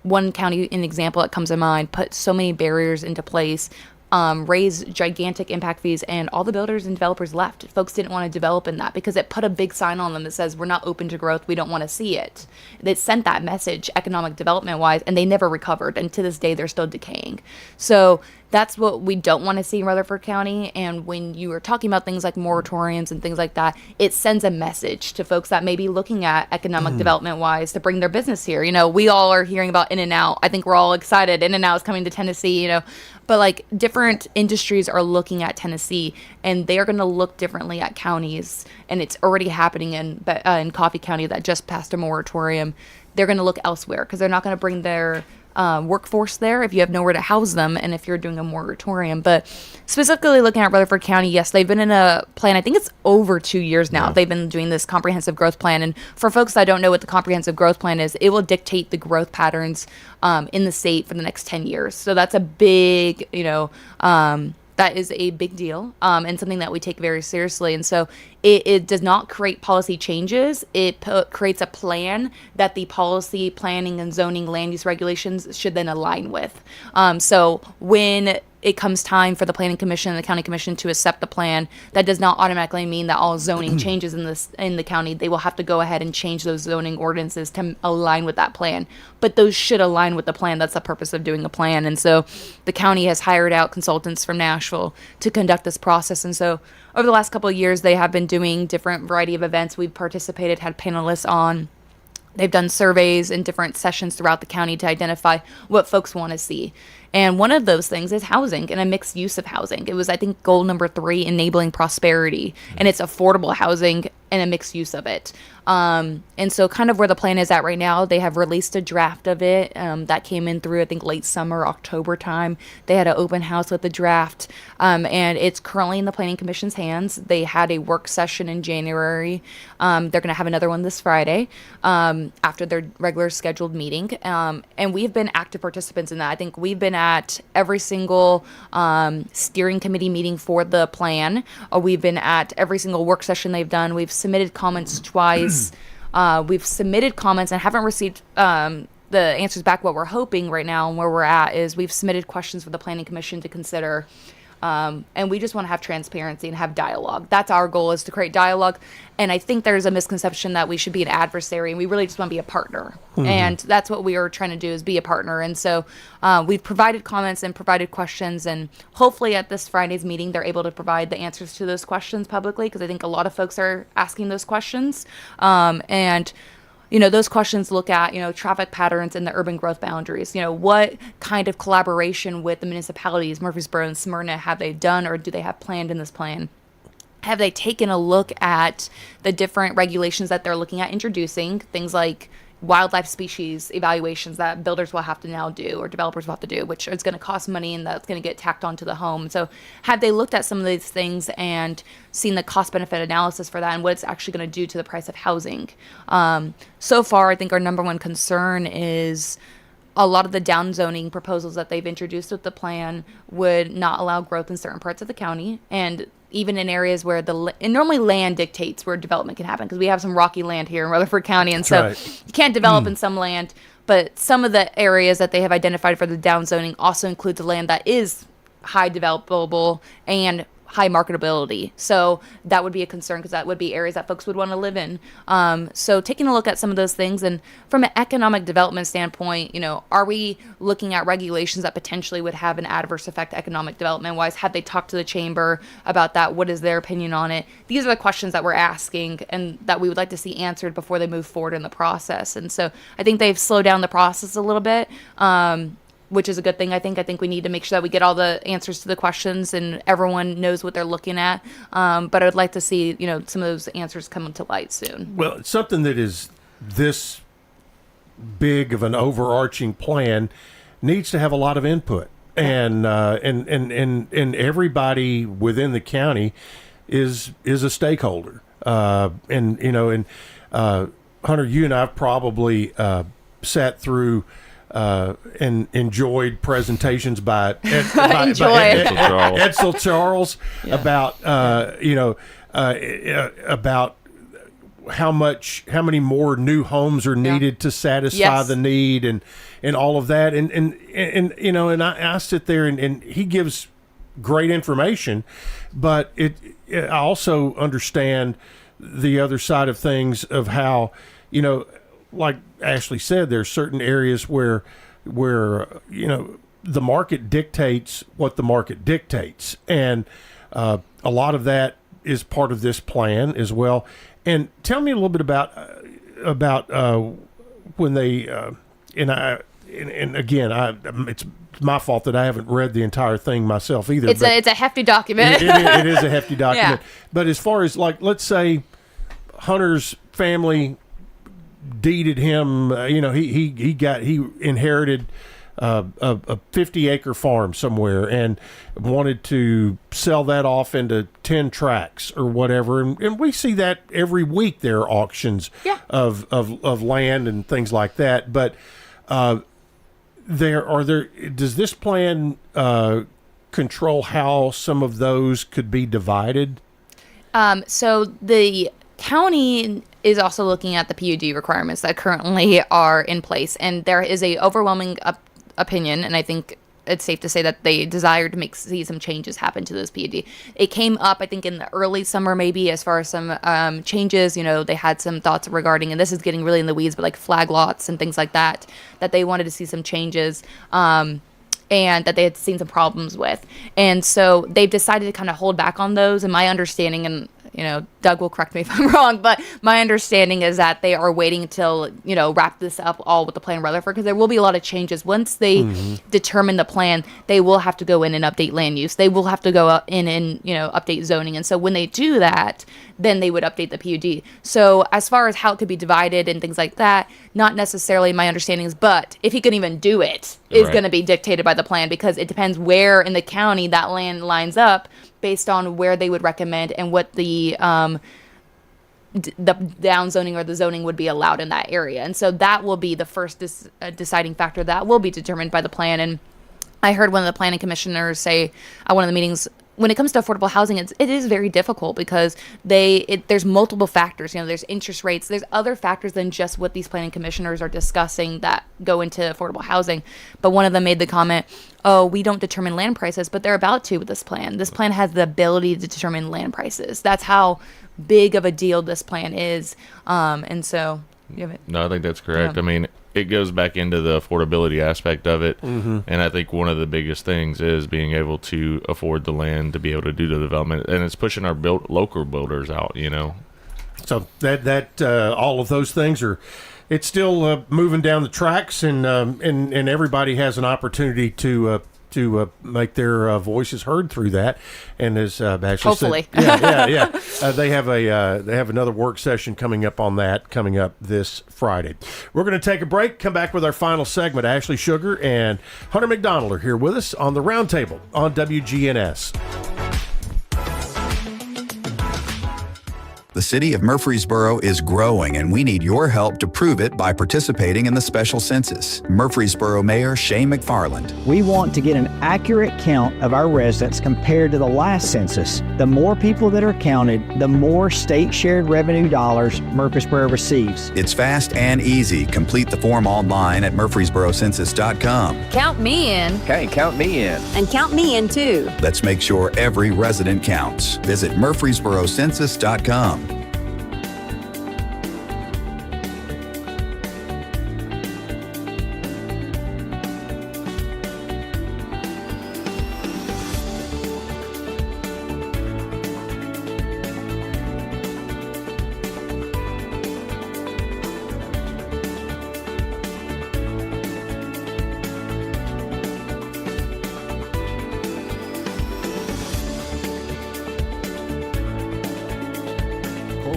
one county, an example that comes to mind, put so many barriers into place, raised gigantic impact fees, and all the builders and developers left. Folks didn't want to develop in that because it put a big sign on them that says, we're not open to growth, we don't want to see it. It sent that message economic development wise, and they never recovered, and to this day they're still decaying. So that's what we don't want to see in Rutherford County. And when you are talking about things like moratoriums and things like that, it sends a message to folks that may be looking at economic development wise to bring their business here. We all are hearing about In-N-Out. I think we're all excited. In-N-Out is coming to Tennessee, but different industries are looking at Tennessee, and they are going to look differently at counties. And it's already happening in Coffee County that just passed a moratorium. They're going to look elsewhere because they're not going to bring their workforce there if you have nowhere to house them and if you're doing a moratorium. But specifically looking at Rutherford County, yes, they've been in a plan, I think it's over 2 years now. They've been doing this comprehensive growth plan. And for folks that don't know what the comprehensive growth plan is, it will dictate the growth patterns in the state for the next 10 years. So that's a big, that is a big deal and something that we take very seriously. And so it does not create policy changes. It creates a plan that the policy, planning, and zoning land use regulations should then align with. So when it comes time for the Planning Commission and the County Commission to accept the plan, that does not automatically mean that all zoning changes in the county. They will have to go ahead and change those zoning ordinances to align with that plan. But those should align with the plan. That's the purpose of doing a plan. And so the county has hired out consultants from Nashville to conduct this process. And so over the last couple of years, they have been doing different variety of events. We've participated, had panelists on. They've done surveys and different sessions throughout the county to identify what folks want to see. And one of those things is housing and a mixed use of housing. It was, I think, goal number 3, enabling prosperity. And it's affordable housing and a mixed use of it. And so kind of where the plan is at right now, they have released a draft of it that came in through, I think, late summer, October time. They had an open house with the draft, and it's currently in the Planning Commission's hands. They had a work session in January. They're going to have another one this Friday after their regular scheduled meeting. And we've been active participants in that. I think we've been at every single steering committee meeting for the plan. We've been at every single work session they've done. We've submitted comments twice. We've submitted comments and haven't received the answers back. What we're hoping right now and where we're at is we've submitted questions for the Planning Commission to consider. And we just want to have transparency and have dialogue. That's our goal, is to create dialogue. And I think there's a misconception that we should be an adversary, and we really just want to be a partner. Mm-hmm. And that's what we are trying to do, is be a partner. And so we've provided comments and provided questions, and hopefully at this Friday's meeting, they're able to provide the answers to those questions publicly, because I think a lot of folks are asking those questions. Those questions look at, traffic patterns and the urban growth boundaries. What kind of collaboration with the municipalities, Murfreesboro and Smyrna, have they done or do they have planned in this plan? Have they taken a look at the different regulations that they're looking at introducing, things like wildlife species evaluations that builders will have to now do, or developers will have to do, which is going to cost money and that's going to get tacked onto the home. So have they looked at some of these things and seen the cost benefit analysis for that and what it's actually going to do to the price of housing? So far, I think our number one concern is a lot of the downzoning proposals that they've introduced with the plan would not allow growth in certain parts of the county, and even in areas where and normally land dictates where development can happen, because we have some rocky land here in Rutherford County, and you can't develop in some land. But some of the areas that they have identified for the downzoning also includes the land that is high developable and high marketability. So that would be a concern, because that would be areas that folks would want to live in. So taking a look at some of those things, and from an economic development standpoint, are we looking at regulations that potentially would have an adverse effect economic development wise? Have they talked to the chamber about that? What is their opinion on it? These are the questions that we're asking and that we would like to see answered before they move forward in the process. And so I think they've slowed down the process a little bit, which is a good thing. I think we need to make sure that we get all the answers to the questions and everyone knows what they're looking at. But I would like to see, some of those answers come to light soon. Well, something that is this big of an overarching plan needs to have a lot of input, and everybody within the county is a stakeholder. Hunter, you and I have probably sat through and enjoyed presentations by Edsel Charles about about how many more new homes are needed to satisfy the need, and all of that, and I sit there and he gives great information, but I also understand the other side of things of how, like Ashley said, there's certain areas where the market dictates what the market dictates, and a lot of that is part of this plan as well. And tell me a little bit about when they and again, it's my fault that I haven't read the entire thing myself either. It's a hefty document. It is a hefty document. Yeah. But as far as, like, let's say Hunter's family deeded him, he inherited a 50-acre farm somewhere and wanted to sell that off into 10 tracts or whatever, and we see that every week. There are auctions of land and things like that, but does this plan control how some of those could be divided? So the county is also looking at the PUD requirements that currently are in place, and there is a overwhelming opinion, and I think it's safe to say that they desire to see some changes happen to this PUD. It came up, I think, in the early summer, maybe, as far as some changes. They had some thoughts regarding, and this is getting really in the weeds, but like flag lots and things like that they wanted to see some changes, and that they had seen some problems with. And so they've decided to kind of hold back on those. And my understanding, and Doug will correct me if I'm wrong, but my understanding is that they are waiting until, wrap this up all with the plan Rutherford, because there will be a lot of changes. Once they determine the plan, they will have to go in and update land use. They will have to go in and, update zoning. And so when they do that, then they would update the PUD. So as far as how it could be divided and things like that, not necessarily my understanding is, but if he can even do it, is going to be dictated by the plan, because it depends where in the county that land lines up based on where they would recommend and what the down zoning or the zoning would be allowed in that area. And so that will be the first deciding factor that will be determined by the plan. And I heard one of the planning commissioners say at one of the meetings, when it comes to affordable housing, it is very difficult because there's multiple factors. There's interest rates. There's other factors than just what these planning commissioners are discussing that go into affordable housing. But one of them made the comment, oh, we don't determine land prices, but they're about to with this plan. This plan has the ability to determine land prices. That's how big of a deal this plan is. And so you have it. No, I think that's correct. Yeah. I mean, it goes back into the affordability aspect of it. And I think one of the biggest things is being able to afford the land to be able to do the development, and it's pushing our local builders out, So that all of those things it's still moving down the tracks, and everybody has an opportunity to make their voices heard through that. And as Ashley hopefully said, they have another work session coming up this Friday. We're going to take a break, come back with our final segment. Ashley Sugar and Hunter McDonald are here with us on the Roundtable on WGNS. The city of Murfreesboro is growing, and we need your help to prove it by participating in the special census. Murfreesboro Mayor Shane McFarland. We want to get an accurate count of our residents compared to the last census. The more people that are counted, the more state shared revenue dollars Murfreesboro receives. It's fast and easy. Complete the form online at murfreesborocensus.com. Count me in. Okay, count me in. And count me in too. Let's make sure every resident counts. Visit murfreesborocensus.com.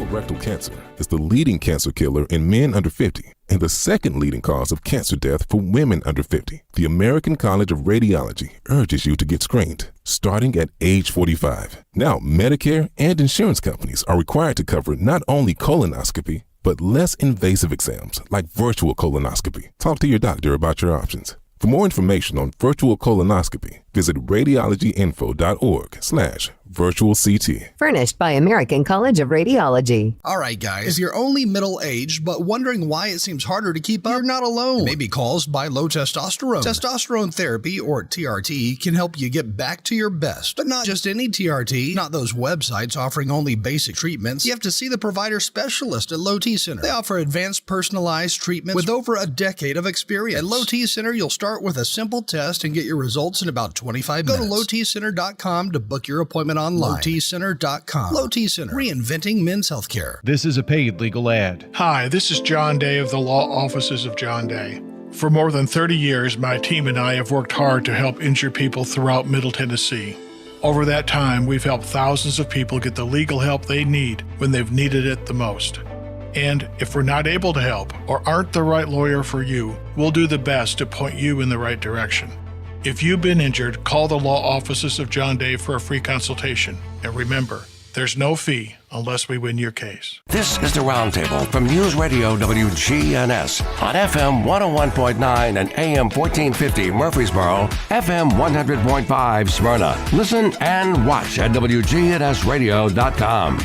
Colorectal cancer is the leading cancer killer in men under 50 and the second leading cause of cancer death for women under 50. The American College of Radiology urges you to get screened starting at age 45. Now, Medicare and insurance companies are required to cover not only colonoscopy, but less invasive exams like virtual colonoscopy. Talk to your doctor about your options. For more information on virtual colonoscopy, visit radiologyinfo.org/virtual CT. Furnished by American College of Radiology. All right, guys, if you're only middle-aged but wondering why it seems harder to keep up, you're not alone. It may be caused by low testosterone. Testosterone therapy, or TRT, can help you get back to your best. But not just any TRT, not those websites offering only basic treatments. You have to see the provider specialist at Low T Center. They offer advanced personalized treatments with over a decade of experience. At Low T Center, you'll start with a simple test and get your results in about 25 minutes. Go to lowtcenter.com to book your appointment online. lowtcenter.com. Low T Center, reinventing men's healthcare. This is a paid legal ad. Hi, this is John Day of the Law Offices of John Day. For more than 30 years, my team and I have worked hard to help injured people throughout Middle Tennessee. Over that time, we've helped thousands of people get the legal help they need when they've needed it the most. And if we're not able to help or aren't the right lawyer for you, we'll do the best to point you in the right direction. If you've been injured, call the law offices of John Day for a free consultation. And remember, there's no fee unless we win your case. This is the Roundtable from News Radio WGNS on FM 101.9 and AM 1450 Murfreesboro, FM 100.5 Smyrna. Listen and watch at wgnsradio.com.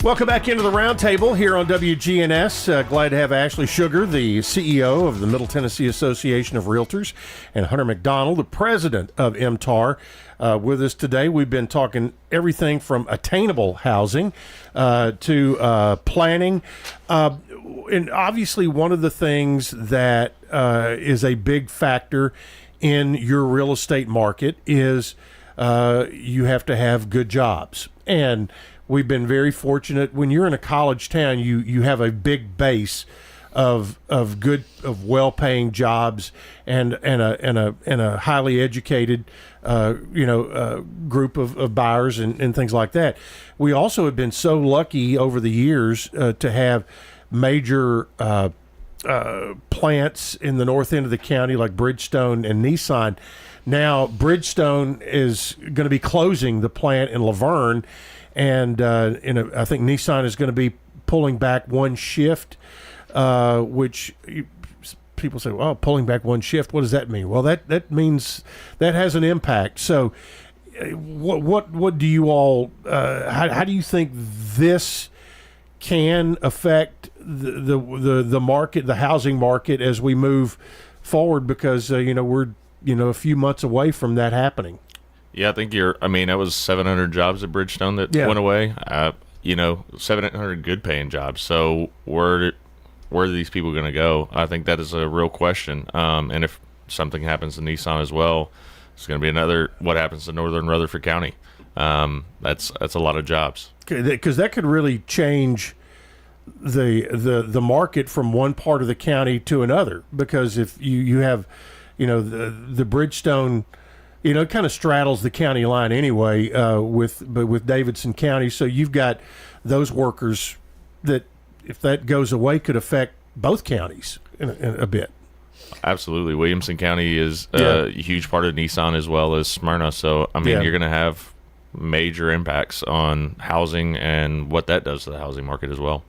Welcome back into the Roundtable here on WGNS. Glad to have Ashley Sugar, the CEO of the Middle Tennessee Association of Realtors, and Hunter McDonald, the president of MTAR, with us today. We've been talking everything from attainable housing to planning. And obviously one of the things that is a big factor in your real estate market is you have to have good jobs. And we've been very fortunate. When you're in a college town, you have a big base of well-paying jobs and a highly educated group of buyers and things like that. We also have been so lucky over the years to have major plants in the north end of the county like Bridgestone and Nissan. Now Bridgestone is going to be closing the plant in Laverne. And I think Nissan is going to be pulling back one shift, which people say, well, pulling back one shift, what does that mean? Well, that means that has an impact. So what do you all, how do you think this can affect the market, the housing market as we move forward? Because, we're, a few months away from that happening. Yeah, I think that was 700 jobs at Bridgestone that went away. 700 good paying jobs. So where are these people going to go? I think that is a real question. And if something happens to Nissan as well, it's going to be another, what happens to northern Rutherford County? That's a lot of jobs. Because that could really change the market from one part of the county to another. Because if you have, the Bridgestone, it kind of straddles the county line anyway with Davidson County. So you've got those workers that, if that goes away, could affect both counties in a bit. Absolutely. Williamson County is a huge part of Nissan as well as Smyrna. So, you're going to have major impacts on housing and what that does to the housing market as well.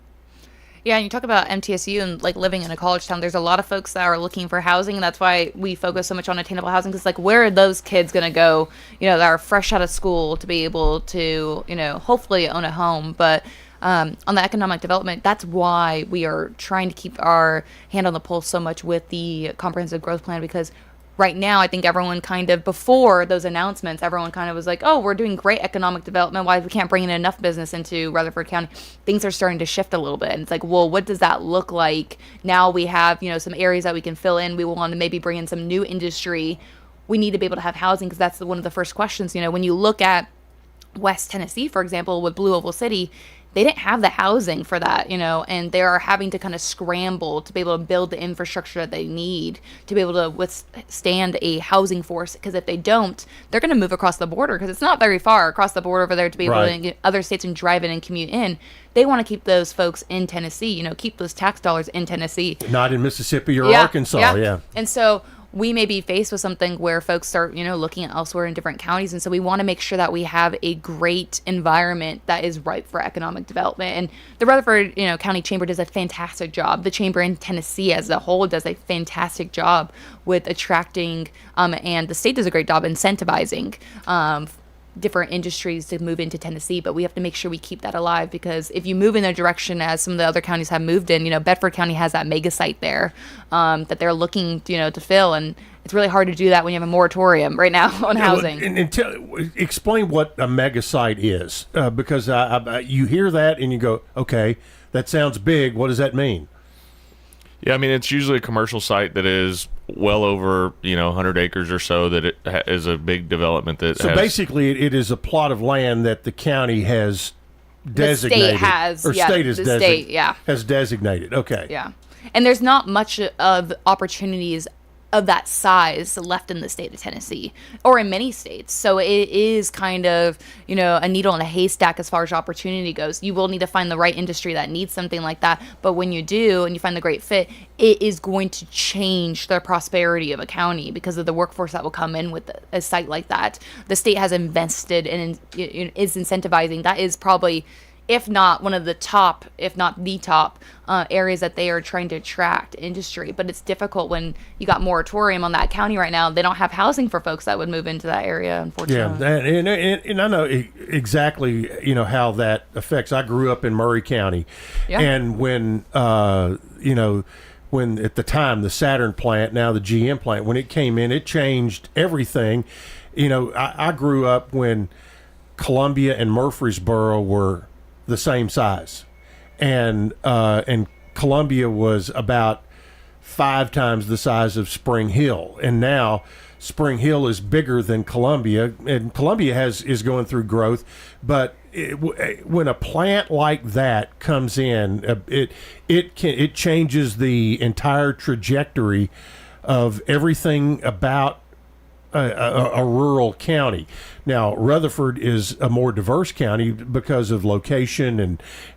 Yeah, and you talk about MTSU and living in a college town. There's a lot of folks that are looking for housing, and that's why we focus so much on attainable housing. Because where are those kids going to go? That are fresh out of school to be able to hopefully own a home. But on the economic development, that's why we are trying to keep our hand on the pulse so much with the comprehensive growth plan, because right now, I think everyone before those announcements, everyone was like, oh, we're doing great economic development. Why we can't bring in enough business into Rutherford County? Things are starting to shift a little bit. And it's like, well, what does that look like? Now we have, some areas that we can fill in. We want to maybe bring in some new industry. We need to be able to have housing, because that's one of the first questions. When you look at West Tennessee, for example, with Blue Oval City, they didn't have the housing for that, and they are having to kind of scramble to be able to build the infrastructure that they need to be able to withstand a housing force. Because if they don't, they're going to move across the border, because it's not very far across the border over there to be able to get other states and drive in and commute in. They want to keep those folks in Tennessee, keep those tax dollars in Tennessee. Not in Mississippi or Arkansas, yeah. And so we may be faced with something where folks start, looking at elsewhere in different counties. And so we want to make sure that we have a great environment that is ripe for economic development. And the Rutherford, County Chamber does a fantastic job. The Chamber in Tennessee as a whole does a fantastic job with attracting, and the state does a great job incentivizing different industries to move into Tennessee. But we have to make sure we keep that alive, because if you move in the direction as some of the other counties have moved in, Bedford County has that mega site there that they're looking to fill, and it's really hard to do that when you have a moratorium right now on housing. Explain what a mega site is, because you hear that and you go, okay, that sounds big. What does that mean? Yeah, it's usually a commercial site that is well over 100 acres or so, that it is a big development that so basically it is a plot of land that the county has designated. The state has designated. Okay. Yeah. And there's not much of opportunities of that size left in the state of Tennessee or in many states. So it is kind of, a needle in a haystack as far as opportunity goes. You will need to find the right industry that needs something like that. But when you do and you find the great fit, it is going to change the prosperity of a county because of the workforce that will come in with a site like that. The state has invested and is incentivizing. That is probably, if not one of the top, if not the top areas that they are trying to attract industry. But it's difficult when you got moratorium on that county right now. They don't have housing for folks that would move into that area, unfortunately. Yeah, and I know exactly, how that affects. I grew up in Murray County. Yeah. And when, when at the time the Saturn plant, now the GM plant, when it came in, it changed everything. I grew up when Columbia and Murfreesboro were the same size, and Columbia was about 5 times the size of Spring Hill, and now Spring Hill is bigger than Columbia, and Columbia is going through growth. But when a plant like that comes in, it changes the entire trajectory of everything about a rural county. Now, Rutherford is a more diverse county because of location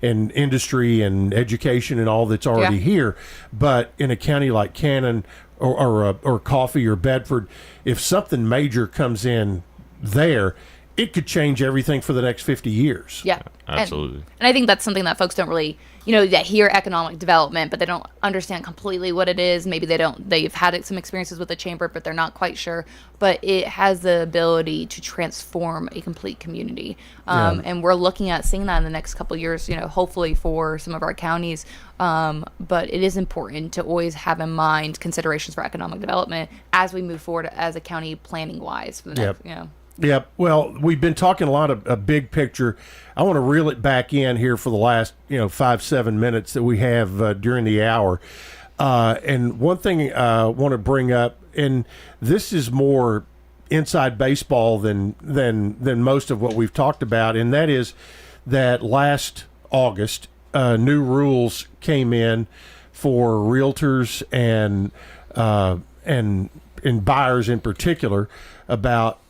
and industry and education and all that's already here. But in a county like Cannon or Coffee or Bedford, if something major comes in there, it could change everything for the next 50 years. Yeah, absolutely. And I think that's something that folks don't really, that hear economic development, but they don't understand completely what it is. Maybe they've had some experiences with the chamber, but they're not quite sure. But it has the ability to transform a complete community. And we're looking at seeing that in the next couple of years, hopefully for some of our counties. But it is important to always have in mind considerations for economic development as we move forward as a county planning wise for the next, Yeah, well, we've been talking a lot of a big picture. I want to reel it back in here for the last 5-7 minutes that we have during the hour. And one thing I want to bring up, and this is more inside baseball than most of what we've talked about, and that is that last August, new rules came in for realtors and buyers in particular about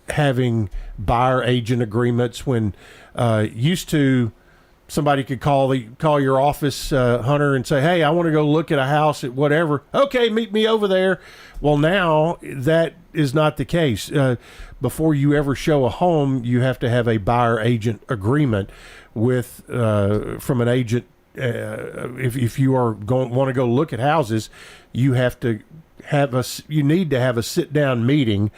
having buyer agent agreements when used to somebody could call your office, Hunter, and say, hey, I want to go look at a house at whatever. Okay, meet me over there. Well, now that is not the case. Before you ever show a home, you have to have a buyer agent agreement with from an agent. If you are want to go look at houses, you have to you need to have a sit down meeting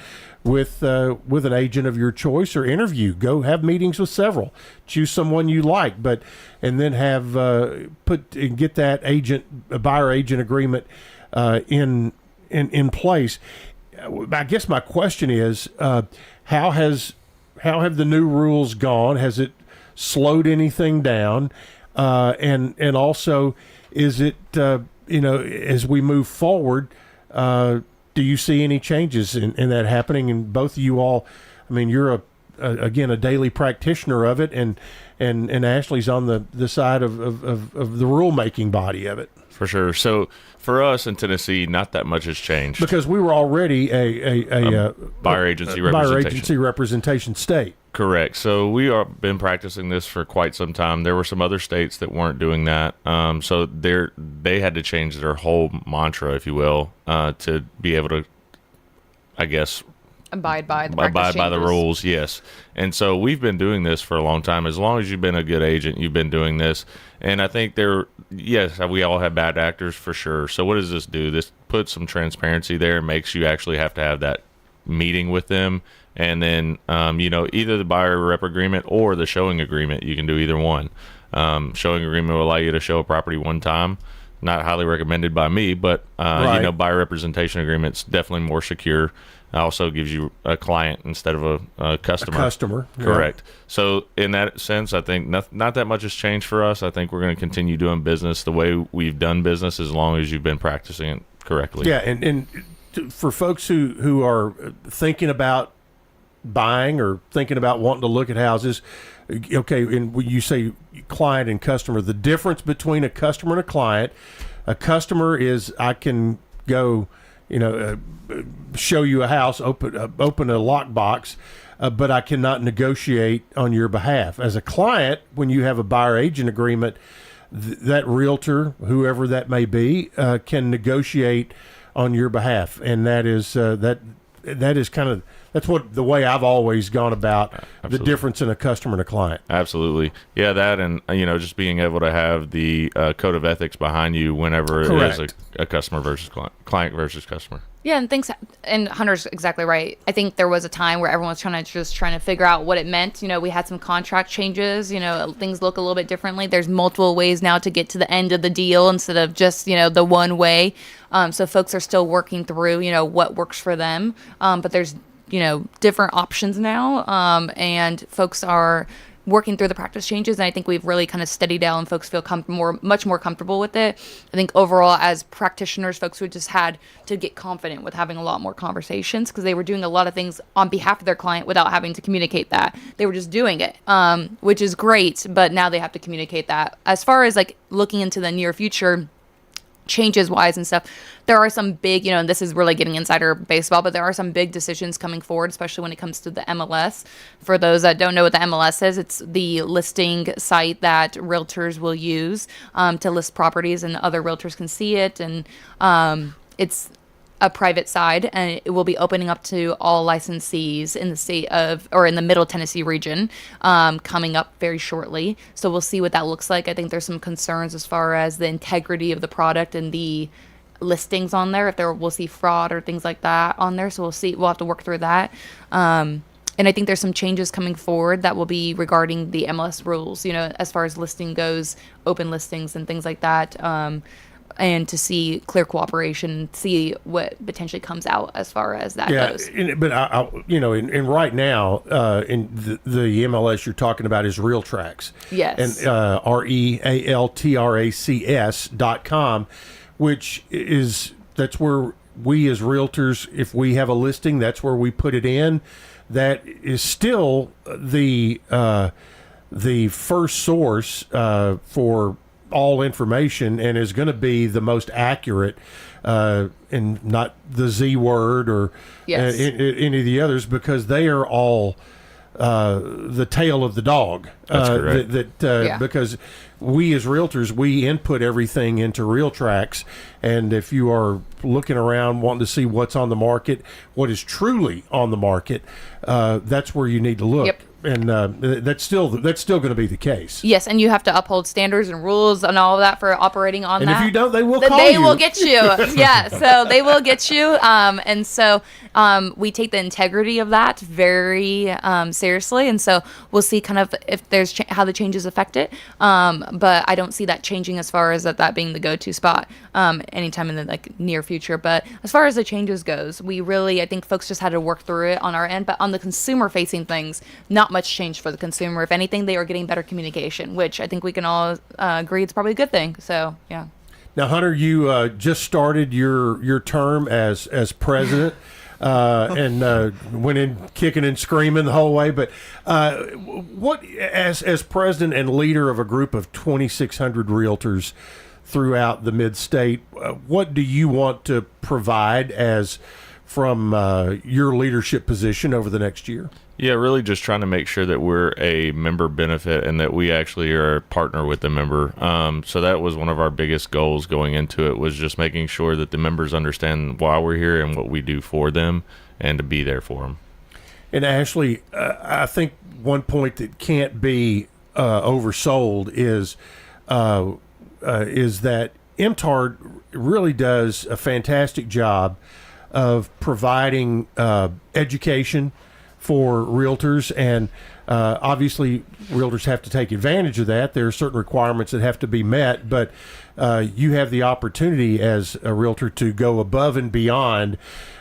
with an agent of your choice, or interview. Go have meetings with several. Choose someone you like, and then have get that buyer agent agreement in place. I guess my question is, how have the new rules gone? Has it slowed anything down? And also, is it as we move forward? Do you see any changes in that happening? And both of you all, I mean, you're again a daily practitioner of it, and Ashley's on the side of the rulemaking body of it. For sure. So for us in Tennessee, not that much has changed because we were already a buyer agency representation state. Correct. So we have been practicing this for quite some time. There were some other states that weren't doing that. So they had to change their whole mantra, if you will, to be able to, I guess, abide by the rules. Yes. And so we've been doing this for a long time. As long as you've been a good agent, you've been doing this. And I think yes, we all have bad actors for sure. So what does this do? This puts some transparency there, makes you actually have to have that meeting with them. And then, either the buyer rep agreement or the showing agreement, you can do either one. Showing agreement will allow you to show a property one time. Not highly recommended by me, but, buyer representation agreement's definitely more secure. It also gives you a client instead of a customer. A customer. Correct. Yeah. So in that sense, I think not that much has changed for us. I think we're going to continue doing business the way we've done business as long as you've been practicing it correctly. Yeah, and for folks who are thinking about buying or thinking about wanting to look at houses, okay, and when you say client and customer, the difference between a customer and a client, a customer is I can go, show you a house, open a lockbox, but I cannot negotiate on your behalf. As a client, when you have a buyer-agent agreement, that realtor, whoever that may be, can negotiate on your behalf, and that is that's what the way I've always gone about the difference in a customer and a client. Absolutely. Yeah, that and just being able to have the code of ethics behind you whenever Correct. it is a customer versus client versus customer. Yeah, and Hunter's exactly right. I think there was a time where everyone was trying to figure out what it meant. We had some contract changes. Things look a little bit differently. There's multiple ways now to get to the end of the deal instead of just the one way. So folks are still working through what works for them. But there's different options now, and folks are working through the practice changes, and I think we've really kind of steadied down and folks feel much more comfortable with it. I think overall as practitioners, folks who just had to get confident with having a lot more conversations because they were doing a lot of things on behalf of their client without having to communicate that. They were just doing it, which is great, but now they have to communicate that. As far as looking into the near future, changes wise and stuff, there are some big, and this is really getting insider baseball, but there are some big decisions coming forward, especially when it comes to the MLS. For those that don't know what the MLS is, it's the listing site that realtors will use to list properties, and other realtors can see it, and it's a private side, and it will be opening up to all licensees in the state in the Middle Tennessee region coming up very shortly. So we'll see what that looks like. I think there's some concerns as far as the integrity of the product and the listings on there, we'll see fraud or things like that on there. So we'll have to work through that. And I think there's some changes coming forward that will be regarding the MLS rules, as far as listing goes, open listings and things like that. And to see clear cooperation, see what potentially comes out as far as that goes. But and right now, in the MLS you're talking about is RealTracs. Yes. And RealTracs.com, which that's where we as realtors, if we have a listing, that's where we put it in. That is still the first source for all information, and is going to be the most accurate, and not the Z word or any of the others, because they are all the tail of the dog. That's correct. Because we as realtors, we input everything into RealTracs, and if you are looking around wanting to see what's on the market, what is truly on the market, that's where you need to look. Yep. And that's still going to be the case. Yes, and you have to uphold standards and rules and all of that for operating on that. And if you don't, they will call you. They will get you. Yeah, so they will get you. And so we take the integrity of that very seriously. And so we'll see kind of if there's how the changes affect it. But I don't see that changing as far as that being the go-to spot anytime in the near future. But as far as the changes goes, I think folks just had to work through it on our end. But on the consumer-facing things, not much change for the consumer. If anything, they are getting better communication, which I think we can all agree it's probably a good thing. So, yeah. Now, Hunter, you just started your term as president and went in kicking and screaming the whole way. But what, as president and leader of a group of 2,600 realtors throughout the mid-state, what do you want to provide from your leadership position over the next year? Yeah, really just trying to make sure that we're a member benefit and that we actually are a partner with the member. So that was one of our biggest goals going into it, was just making sure that the members understand why we're here and what we do for them and to be there for them. And Ashley, I think one point that can't be oversold is that MTAR really does a fantastic job of providing education for realtors, and obviously realtors have to take advantage of that. There are certain requirements that have to be met, but you have the opportunity as a realtor to go above and beyond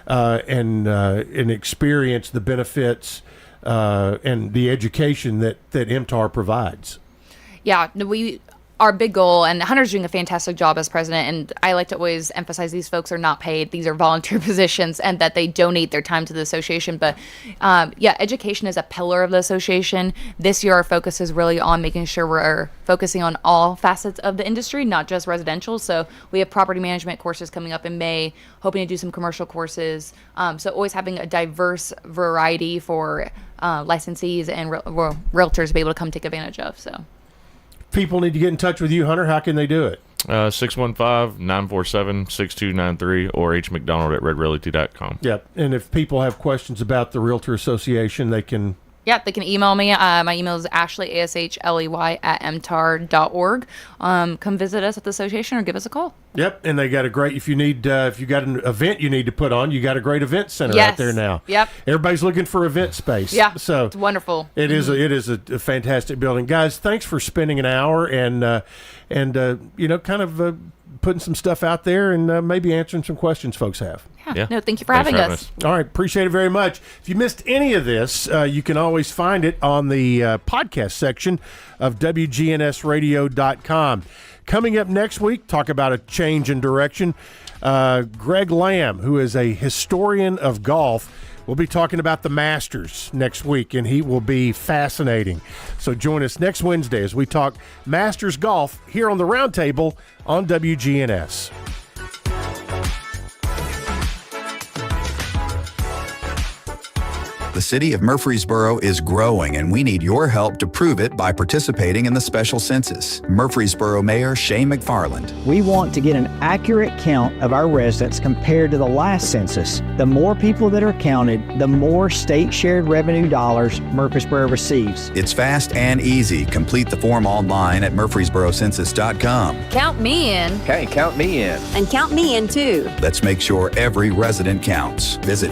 and experience the benefits and the education that MTAR provides. Yeah, our big goal, and Hunter's doing a fantastic job as president, and I like to always emphasize these folks are not paid. These are volunteer positions, and that they donate their time to the association. But education is a pillar of the association. This year our focus is really on making sure we're focusing on all facets of the industry, not just residential. So we have property management courses coming up in May, hoping to do some commercial courses. So always having a diverse variety for licensees and realtors to be able to come take advantage of. So people need to get in touch with you, Hunter. How can they do it? 615-947-6293 or hmcdonald@redrealty.com. Yep. And if people have questions about the Realtor Association, they can... Yeah, they can email me. My email is Ashley, ashley@mtar.org. Come visit us at the association or give us a call. Yep, and they got a great, if you got an event you need to put on, you got a great event center out there now. Yep. Everybody's looking for event space. Yeah, so it's wonderful. It is a fantastic building. Guys, thanks for spending an hour and putting some stuff out there and maybe answering some questions folks have. Yeah. No, thank you for having us. All right, appreciate it very much. If you missed any of this, you can always find it on the podcast section of wgnsradio.com. Coming up next week, talk about a change in direction. Greg Lamb, who is a historian of golf, we'll be talking about the Masters next week, and he will be fascinating. So join us next Wednesday as we talk Masters golf here on the Roundtable on WGNS. The city of Murfreesboro is growing, and we need your help to prove it by participating in the special census. Murfreesboro Mayor Shane McFarland. We want to get an accurate count of our residents compared to the last census. The more people that are counted, the more state shared revenue dollars Murfreesboro receives. It's fast and easy. Complete the form online at murfreesborocensus.com. Count me in. Okay, count me in. And count me in too. Let's make sure every resident counts. Visit